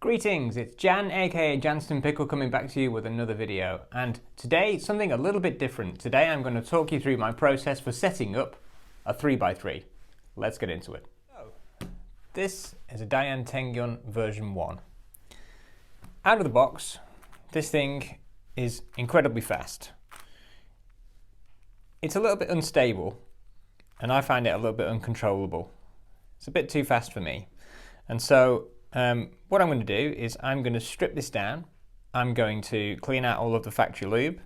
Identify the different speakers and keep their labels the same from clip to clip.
Speaker 1: Greetings, it's Jan aka Janston Pickle coming back to you with another video, and today something a little bit different. Today I'm going to talk you through my process for setting up a 3x3. Let's get into it. So, this is a Dian Tengyun version 1. Out of the box, this thing is incredibly fast. It's a little bit unstable and I find it a little bit uncontrollable. It's a bit too fast for me, and so what I'm going to do is I'm going to strip this down. I'm going to clean out all of the factory lube.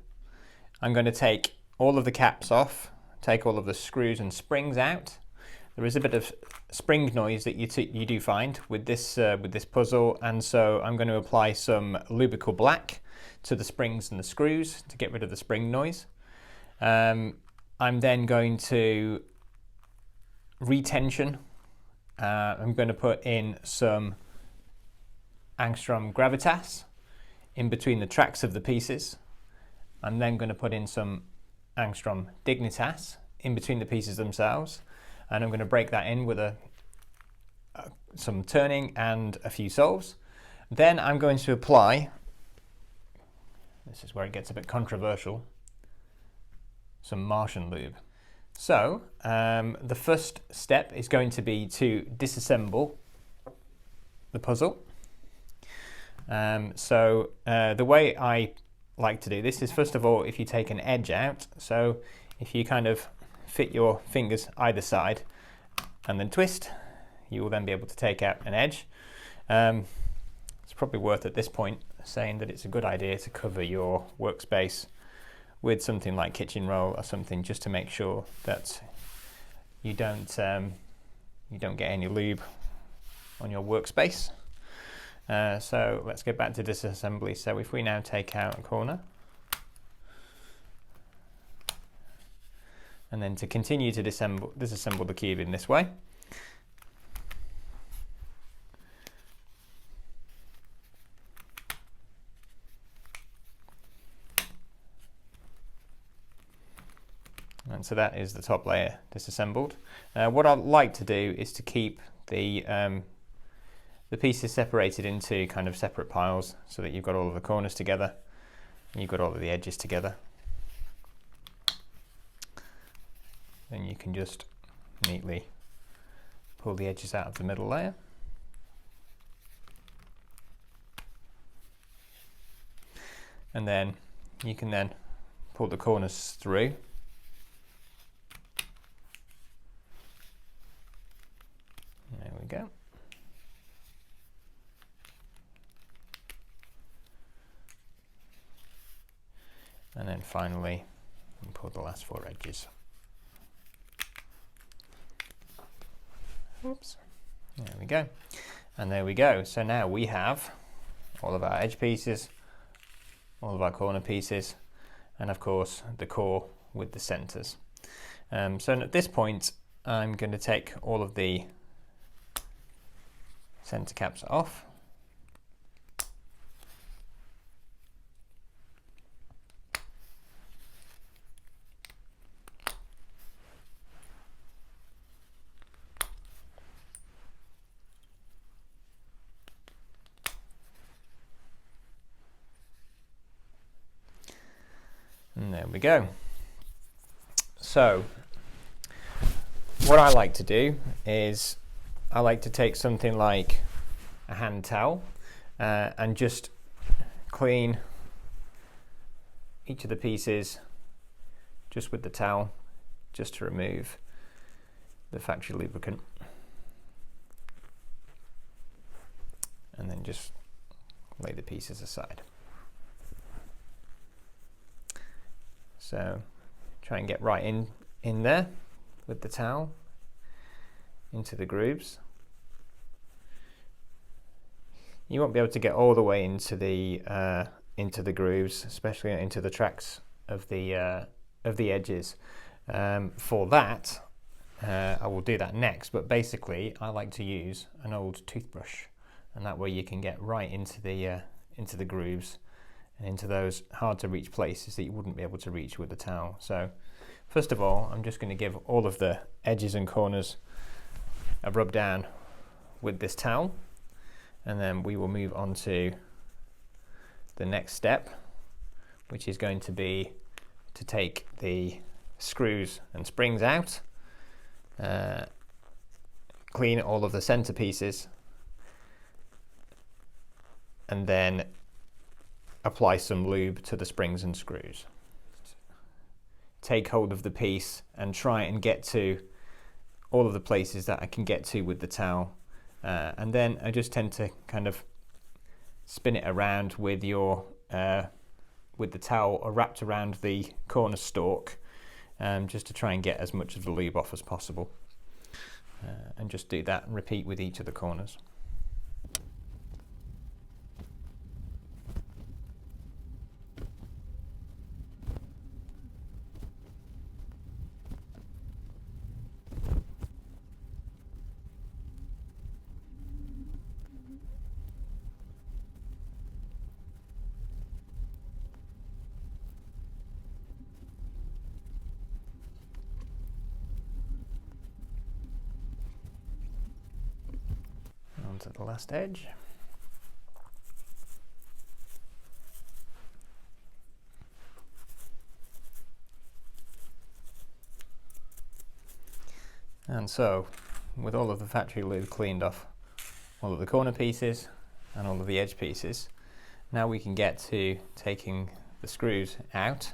Speaker 1: I'm going to take all of the caps off, take all of the screws and springs out. There is a bit of spring noise that you do find with this puzzle, and so I'm going to apply some Lubical Black to the springs and the screws to get rid of the spring noise. I'm then going to retension. I'm going to put in some angstrom gravitas in between the tracks of the pieces. I'm then going to put in some angstrom dignitas in between the pieces themselves, and I'm going to break that in with some turning and a few solves. Then I'm going to apply, this is where it gets a bit controversial, some Martian lube. So the first step is going to be to disassemble the puzzle. The way I like to do this is, first of all, if you take an edge out, so if you kind of fit your fingers either side and then twist, you will then be able to take out an edge. It's probably worth at this point saying that it's a good idea to cover your workspace with something like kitchen roll or something, just to make sure that you don't get any lube on your workspace. So let's get back to disassembly. So if we now take out a corner, and then to continue to disassemble the cube in this way. And so that is the top layer disassembled. What I'd like to do is to keep the pieces separated into kind of separate piles, so that you've got all of the corners together and you've got all of the edges together. Then you can just neatly pull the edges out of the middle layer. And then you can then pull the corners through. There we go. And then finally, pull the last 4 edges. Oops. There we go. And there we go. So now we have all of our edge pieces, all of our corner pieces, and of course the core with the centers. So at this point, I'm going to take all of the center caps off. And there we go. So what I like to do is I like to take something like a hand towel and just clean each of the pieces just with the towel, just to remove the factory lubricant, and then just lay the pieces aside. So try and get right in there with the towel into the grooves. You won't be able to get all the way into the grooves, especially into the tracks of the edges. For that, I will do that next. But basically, I like to use an old toothbrush, and that way you can get right into the grooves and into those hard to reach places that you wouldn't be able to reach with the towel. So first of all, I'm just going to give all of the edges and corners a rub down with this towel, and then we will move on to the next step, which is going to be to take the screws and springs out, clean all of the center pieces, and then apply some lube to the springs and screws. Take hold of the piece and try and get to all of the places that I can get to with the towel, and then I just tend to kind of spin it around with your with the towel wrapped around the corner stalk, just to try and get as much of the lube off as possible, and just do that and repeat with each of the corners. Onto the last edge. And so, with all of the factory lube cleaned off all of the corner pieces and all of the edge pieces, now we can get to taking the screws out.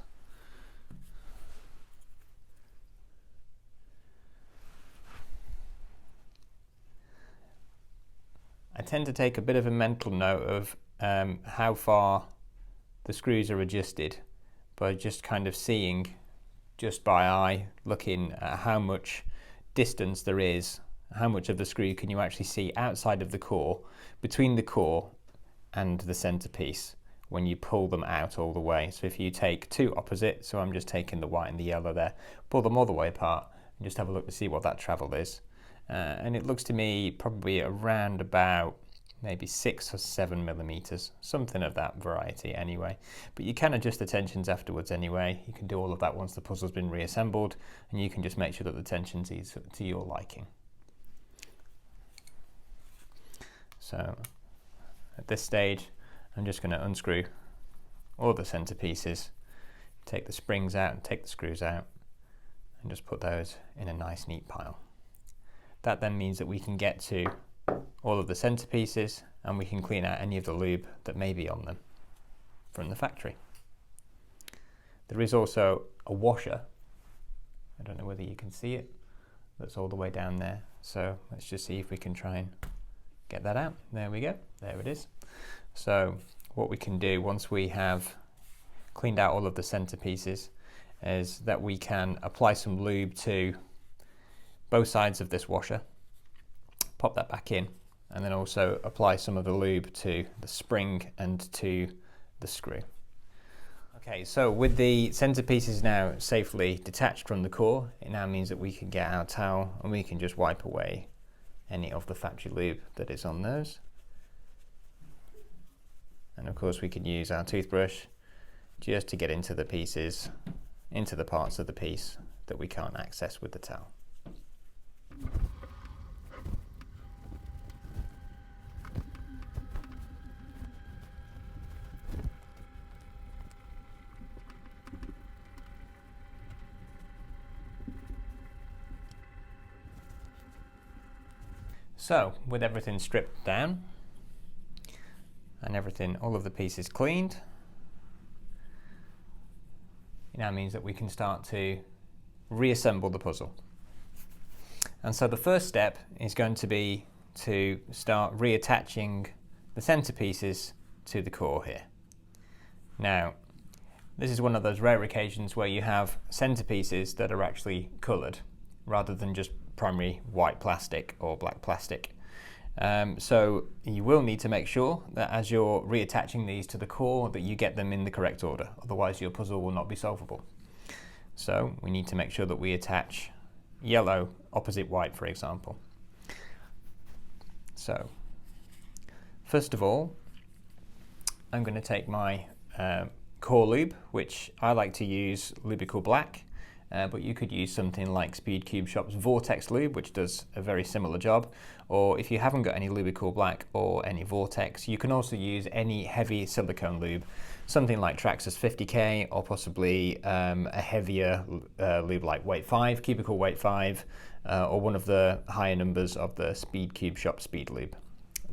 Speaker 1: I tend to take a bit of a mental note of how far the screws are adjusted by just kind of seeing, just by eye, looking at how much distance there is, how much of the screw can you actually see outside of the core, between the core and the centerpiece when you pull them out all the way. So if you take two opposite, so I'm just taking the white and the yellow there, pull them all the way apart and just have a look to see what that travel is. And it looks to me probably around about maybe 6 or 7 millimeters, something of that variety anyway. But you can adjust the tensions afterwards anyway. You can do all of that once the puzzle's been reassembled, and you can just make sure that the tension's to your liking. So at this stage, I'm just going to unscrew all the center pieces, take the springs out and take the screws out, and just put those in a nice neat pile. That then means that we can get to all of the center pieces and we can clean out any of the lube that may be on them from the factory. There is also a washer, I don't know whether you can see it, that's all the way down there. So let's just see if we can try and get that out. There we go, there it is. So what we can do once we have cleaned out all of the center pieces is that we can apply some lube to both sides of this washer, pop that back in, and then also apply some of the lube to the spring and to the screw. Okay, so with the center pieces now safely detached from the core, it now means that we can get our towel and we can just wipe away any of the factory lube that is on those. And of course we can use our toothbrush just to get into the pieces, into the parts of the piece that we can't access with the towel. So with everything stripped down and everything, all of the pieces cleaned, it now means that we can start to reassemble the puzzle. And so the first step is going to be to start reattaching the center pieces to the core here. Now, this is one of those rare occasions where you have center pieces that are actually colored rather than just primary white plastic or black plastic. So you will need to make sure that as you're reattaching these to the core that you get them in the correct order, otherwise your puzzle will not be solvable. So we need to make sure that we attach yellow opposite white, for example. So first of all, I'm going to take my core lube, which I like to use Lubical Black. but you could use something like Speed Cube Shop's Vortex Lube, which does a very similar job. Or if you haven't got any Lubicool Black or any Vortex, you can also use any heavy silicone lube, something like Traxxas 50K, or possibly a heavier lube like Weight 5, Cubicle Weight 5, or one of the higher numbers of the Speed Cube Shop Speed Lube.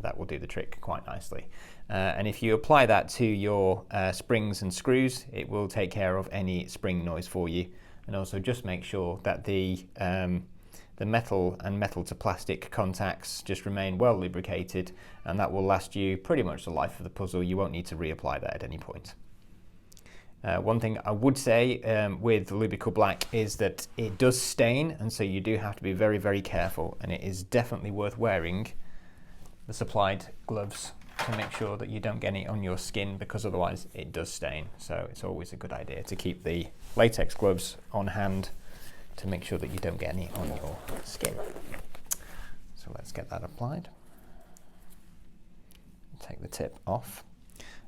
Speaker 1: That will do the trick quite nicely. And if you apply that to your springs and screws, it will take care of any spring noise for you. And also just make sure that the metal and metal to plastic contacts just remain well lubricated, and that will last you pretty much the life of the puzzle. You won't need to reapply that at any point. One thing I would say with Lubicool Black is that it does stain, and so you do have to be very, very careful, and it is definitely worth wearing the supplied gloves to make sure that you don't get any on your skin, because otherwise it does stain. So it's always a good idea to keep the latex gloves on hand to make sure that you don't get any on your skin. So let's get that applied. Take the tip off.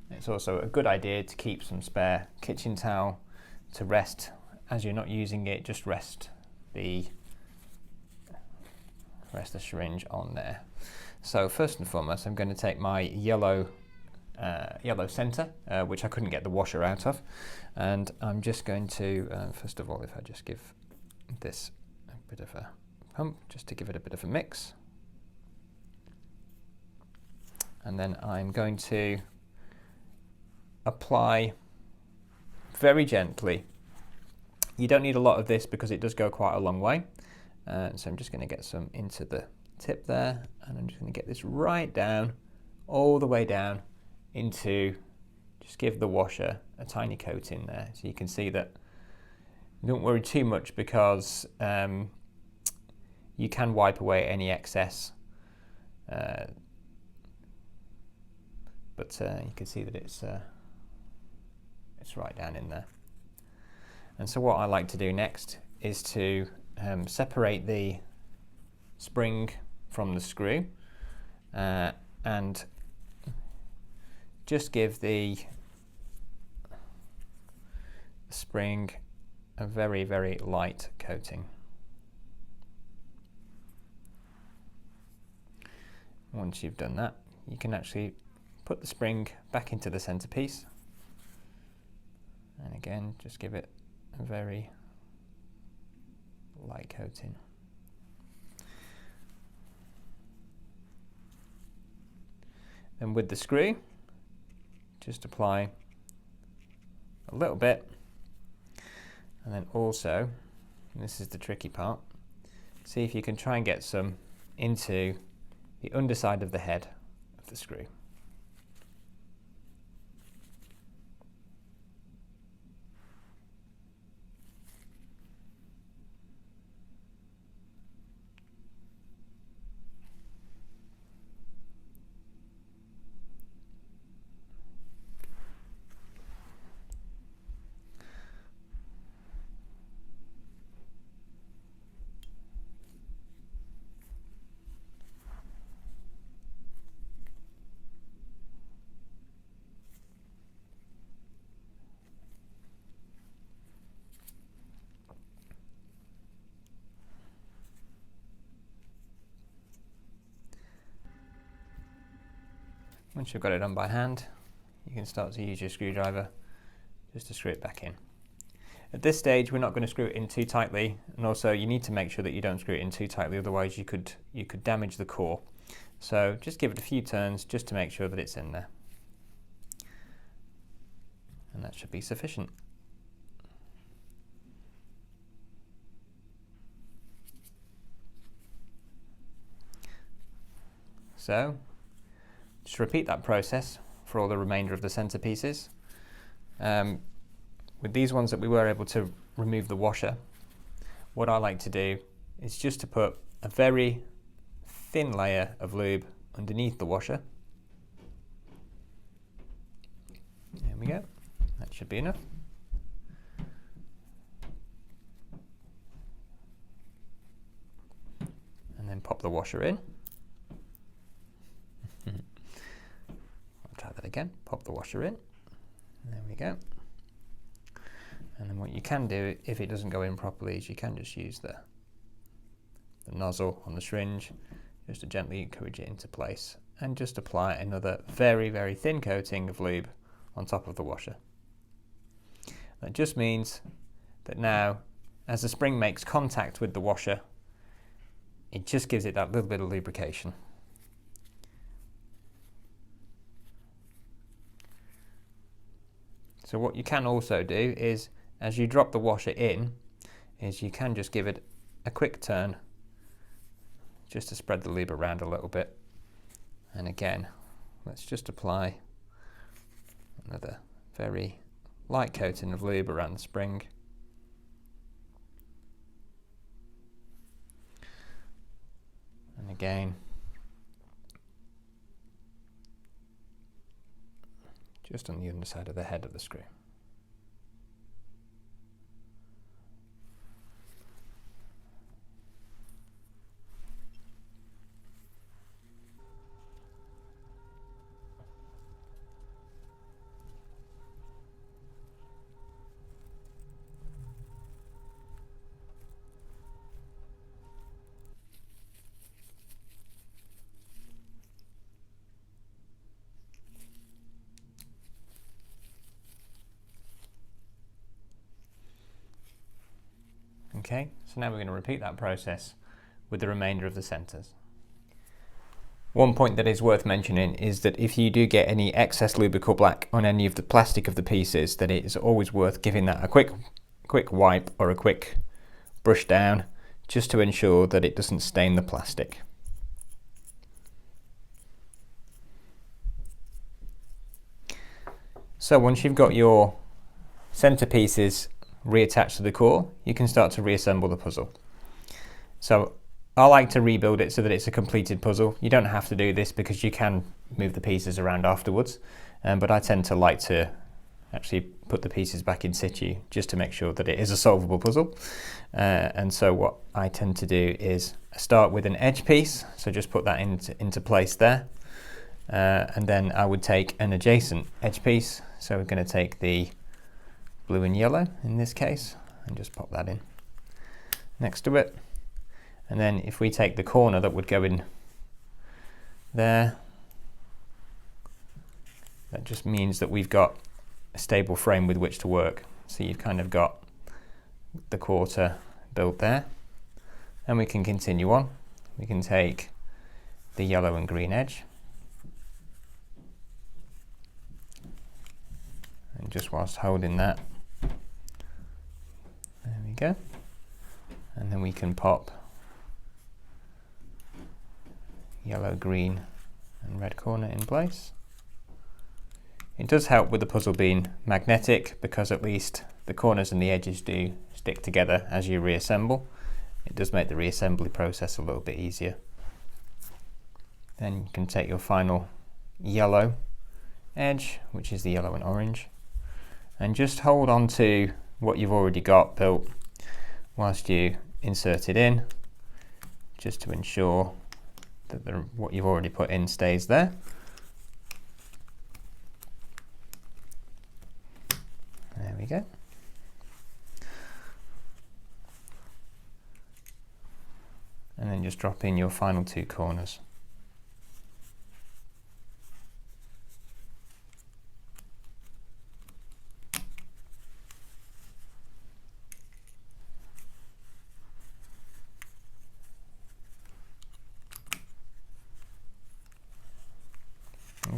Speaker 1: It's also a good idea to keep some spare kitchen towel to rest as you're not using it. Just rest the syringe on there. So first and foremost, I'm going to take my yellow center, which I couldn't get the washer out of, and I'm just going to, first of all, if I just give this a bit of a pump, just to give it a bit of a mix, and then I'm going to apply very gently. You don't need a lot of this because it does go quite a long way, so I'm just going to get some into the tip there, and I'm just going to get this right down, all the way down into, just give the washer a tiny coat in there. So you can see that, don't worry too much, because you can wipe away any excess, but you can see that it's right down in there. And so what I like to do next is to separate the spring from the screw, and just give the spring a very, very light coating. Once you've done that, you can actually put the spring back into the centerpiece, and again just give it a very light coating. Then with the screw, just apply a little bit, and then also, and this is the tricky part, see if you can try and get some into the underside of the head of the screw. Once you've got it done by hand, you can start to use your screwdriver just to screw it back in. At this stage, we're not going to screw it in too tightly, and also you need to make sure that you don't screw it in too tightly, otherwise you could damage the core. So just give it a few turns just to make sure that it's in there. And that should be sufficient. So just repeat that process for all the remainder of the centerpieces. With these ones that we were able to remove the washer, what I like to do is just to put a very thin layer of lube underneath the washer. There we go, that should be enough. And then pop the washer in. Try that again, pop the washer in, there we go. And then what you can do, if it doesn't go in properly, is you can just use the nozzle on the syringe just to gently encourage it into place, and just apply another very, very thin coating of lube on top of the washer. That just means that now, as the spring makes contact with the washer, it just gives it that little bit of lubrication. So what you can also do is, as you drop the washer in, is you can just give it a quick turn just to spread the lube around a little bit. And again, let's just apply another very light coating of lube around the spring. And again, just on the underside of the head of the screw. Okay, so now we're going to repeat that process with the remainder of the centers. One point that is worth mentioning is that if you do get any excess lubrical black on any of the plastic of the pieces, that it is always worth giving that a quick wipe or a quick brush down, just to ensure that it doesn't stain the plastic. So once you've got your center pieces reattached to the core, you can start to reassemble the puzzle. So I like to rebuild it so that it's a completed puzzle. You don't have to do this because you can move the pieces around afterwards, but I tend to like to actually put the pieces back in situ just to make sure that it is a solvable puzzle. And so what I tend to do is start with an edge piece, so just put that into place there, and then I would take an adjacent edge piece. So we're going to take the blue and yellow in this case and just pop that in next to it. And then if we take the corner that would go in there, that just means that we've got a stable frame with which to work. So you've kind of got the quarter built there, and we can continue on. We can take the yellow and green edge, and just whilst holding that, there we go, and then we can pop yellow, green and red corner in place. It does help with the puzzle being magnetic, because at least the corners and the edges do stick together as you reassemble. It does make the reassembly process a little bit easier. Then you can take your final yellow edge, which is the yellow and orange, and just hold on to what you've already got built whilst you insert it in, just to ensure that what you've already put in stays there. There we go. And then just drop in your final two corners.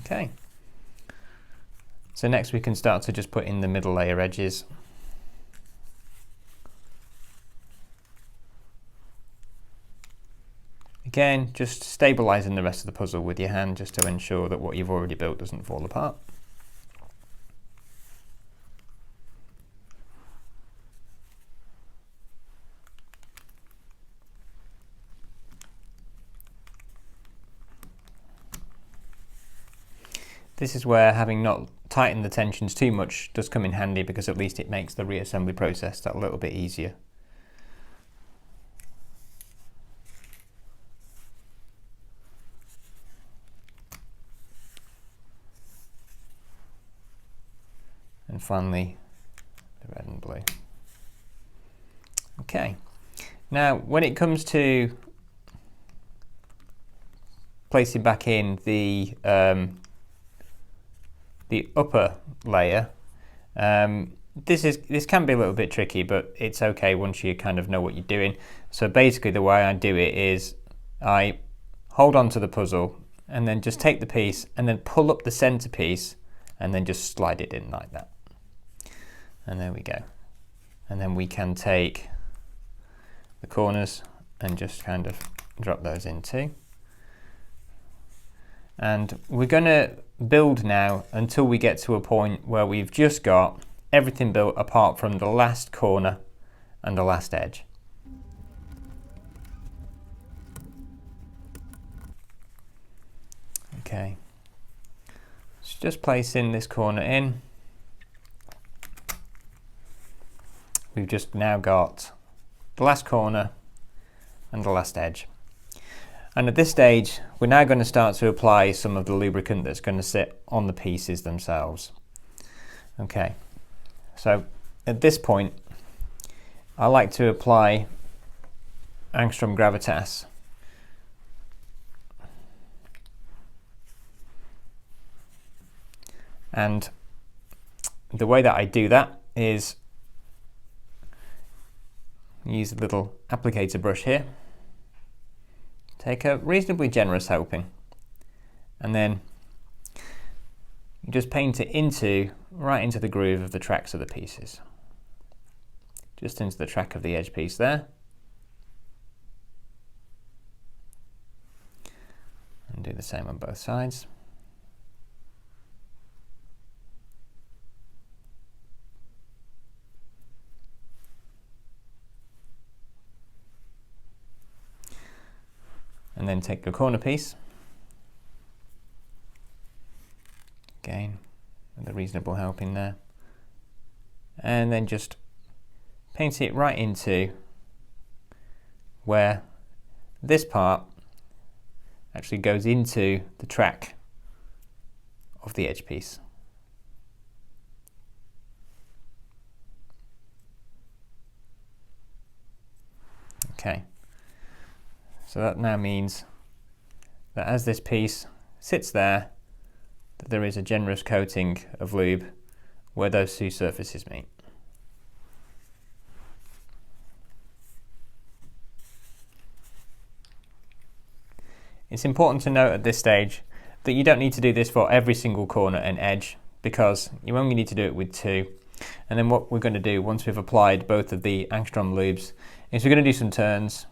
Speaker 1: Okay, so next we can start to just put in the middle layer edges. Again, just stabilising the rest of the puzzle with your hand, just to ensure that what you've already built doesn't fall apart. This is where having not tightened the tensions too much does come in handy, because at least it makes the reassembly process that little bit easier. And finally, the red and some blue. Okay, now when it comes to placing back in the upper layer, this can be a little bit tricky, but it's okay once you kind of know what you're doing. So basically the way I do it is I hold on to the puzzle and then just take the piece and then pull up the center piece and then just slide it in like that. And there we go. And then we can take the corners and just kind of drop those in too. And we're going to build now until we get to a point where we've just got everything built apart from the last corner and the last edge. Okay, so just placing this corner in. We've just now got the last corner and the last edge. And at this stage, we're now going to start to apply some of the lubricant that's going to sit on the pieces themselves. Okay, so at this point, I like to apply angstrom gravitas. And the way that I do that is use a little applicator brush here. Take a reasonably generous helping, and then you just paint it right into the groove of the tracks of the pieces. Just into the track of the edge piece there. And do the same on both sides. And then take the corner piece, again with a reasonable helping there, and then just paint it right into where this part actually goes into the track of the edge piece. Okay. So that now means that as this piece sits there, that there is a generous coating of lube where those two surfaces meet. It's important to note at this stage that you don't need to do this for every single corner and edge, because you only need to do it with two. And then what we're going to do once we've applied both of the angstrom lubes is we're going to do some turns.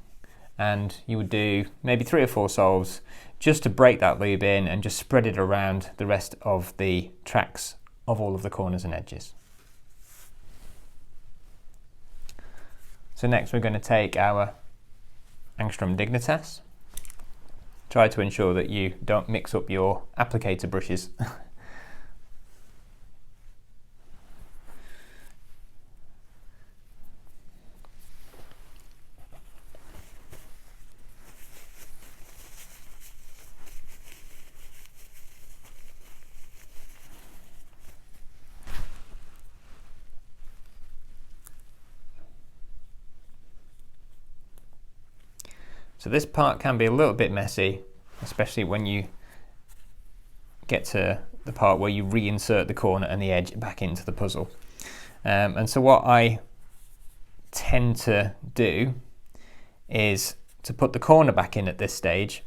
Speaker 1: And you would do maybe 3 or 4 solves just to break that lube in and just spread it around the rest of the tracks of all of the corners and edges. So next we're going to take our angstrom dignitas. Try to ensure that you don't mix up your applicator brushes. So this part can be a little bit messy, especially when you get to the part where you reinsert the corner and the edge back into the puzzle. And so what I tend to do is to put the corner back in at this stage.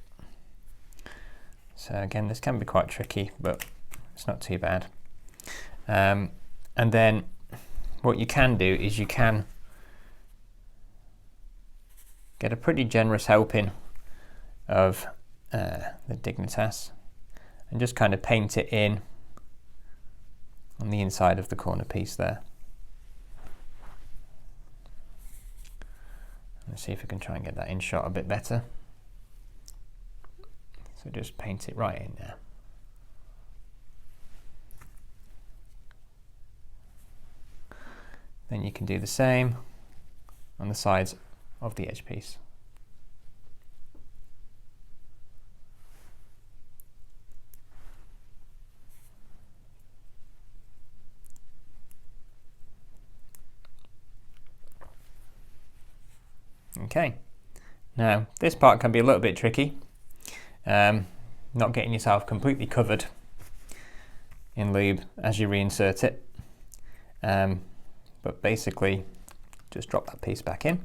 Speaker 1: So again, this can be quite tricky, but it's not too bad. And then what you can do is you can get a pretty generous helping of the dignitas and just kind of paint it in on the inside of the corner piece there. Let's see if we can try and get that in shot a bit better. So just paint it right in there. Then you can do the same on the sides of the edge piece. Okay, now this part can be a little bit tricky, not getting yourself completely covered in lube as you reinsert it, but basically just drop that piece back in,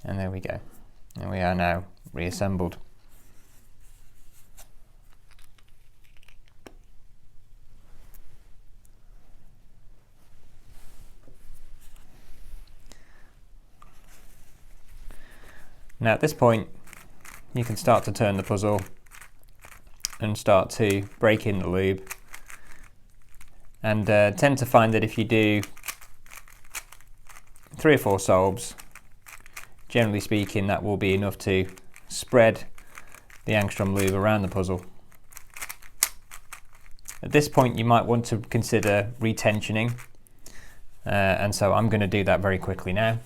Speaker 1: and there we go, and we are now reassembled. Now at this point you can start to turn the puzzle and start to break in the lube, and tend to find that if you do 3 or 4 solves, generally speaking that will be enough to spread the angstrom lube around the puzzle. At this point you might want to consider retensioning, and so I'm going to do that very quickly now,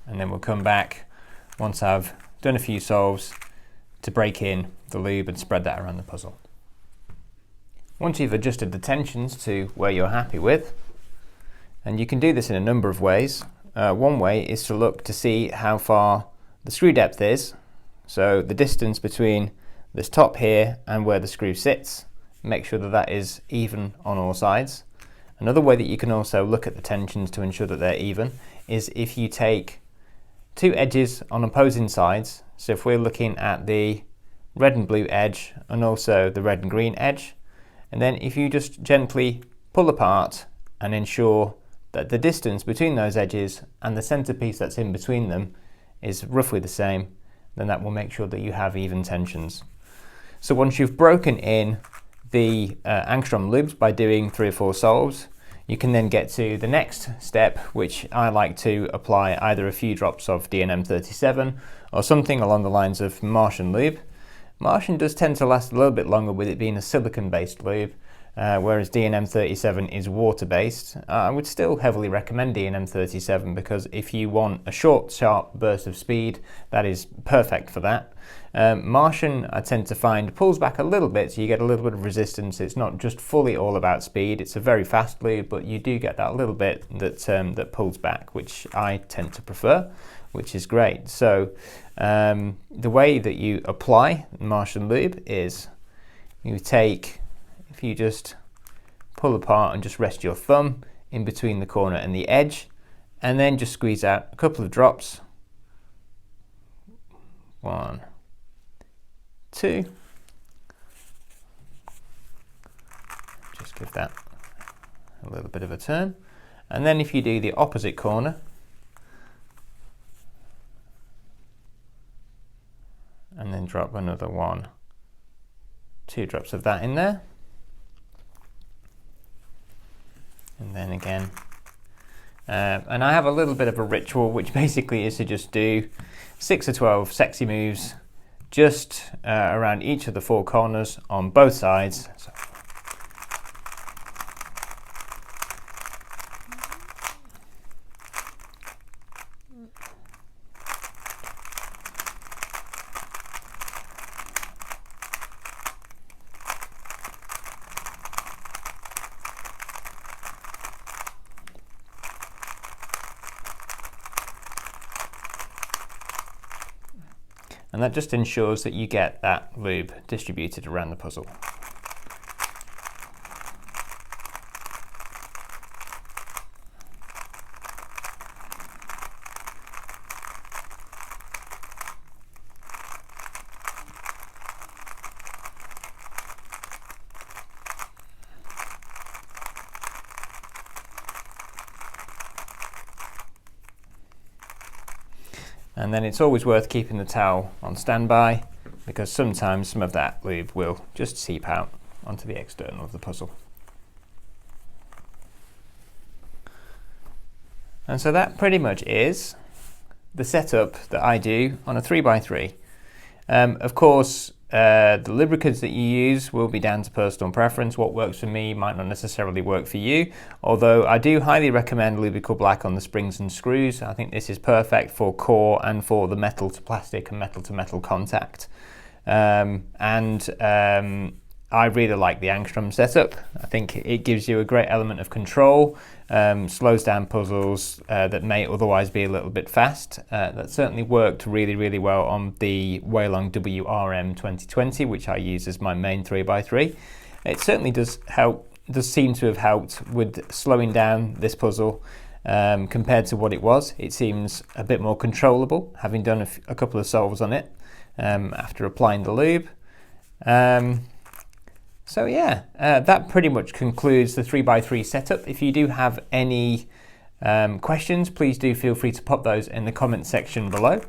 Speaker 1: and then we'll come back once I've done a few solves to break in the lube and spread that around the puzzle. Once you've adjusted the tensions to where you're happy with, and you can do this in a number of ways. One way is to look to see how far the screw depth is, so the distance between this top here and where the screw sits, make sure that that is even on all sides. Another way that you can also look at the tensions to ensure that they're even is if you take 2 edges on opposing sides. So if we're looking at the red and blue edge and also the red and green edge, and then if you just gently pull apart and ensure that the distance between those edges and the centerpiece that's in between them is roughly the same, then that will make sure that you have even tensions. So once you've broken in the angstrom lubes by doing 3 or 4 solves, you can then get to the next step, which I like to apply either a few drops of DNM37 or something along the lines of Martian lube. Martian does tend to last a little bit longer with it being a silicon-based lube, whereas DNM37 is water-based. I would still heavily recommend DNM37 because if you want a short, sharp burst of speed, that is perfect for that. Martian, I tend to find, pulls back a little bit, so you get a little bit of resistance. It's not just fully all about speed. It's a very fast lube, but you do get that little bit that that pulls back, which I tend to prefer, which is great. So the way that you apply Martian lube is you take, if you just pull apart and just rest your thumb in between the corner and the edge, and then just squeeze out a couple of drops. 1, 2. Just give that a little bit of a turn. And then if you do the opposite corner, and then drop another 1, 2 drops of that in there. And then again. And I have a little bit of a ritual, which basically is to just do 6 or 12 sexy moves just around each of the 4 corners on both sides. So. And that just ensures that you get that lube distributed around the puzzle. And then it's always worth keeping the towel on standby, because sometimes some of that lube will just seep out onto the external of the puzzle. And so that pretty much is the setup that I do on a 3x3. Of course, the lubricants that you use will be down to personal preference. What works for me might not necessarily work for you, although I do highly recommend Lubical Black on the springs and screws. I think this is perfect for core and for the metal to plastic and metal to metal contact. I really like the angstrom setup. I think it gives you a great element of control, slows down puzzles that may otherwise be a little bit fast. That certainly worked really, really well on the Weilong WRM 2020, which I use as my main 3x3. It certainly does seem to have helped with slowing down this puzzle compared to what it was. It seems a bit more controllable, having done a couple of solves on it after applying the lube. So yeah, that pretty much concludes the 3x3 setup. If you do have any questions, please do feel free to pop those in the comment section below,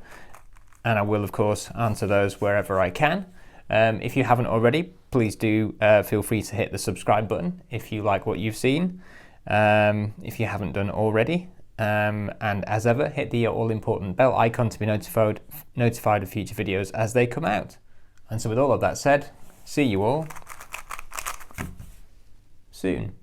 Speaker 1: and I will of course answer those wherever I can. If you haven't already, please do feel free to hit the subscribe button if you like what you've seen, if you haven't done already. And as ever, hit the all-important bell icon to be notified of future videos as they come out. And so with all of that said, see you all soon.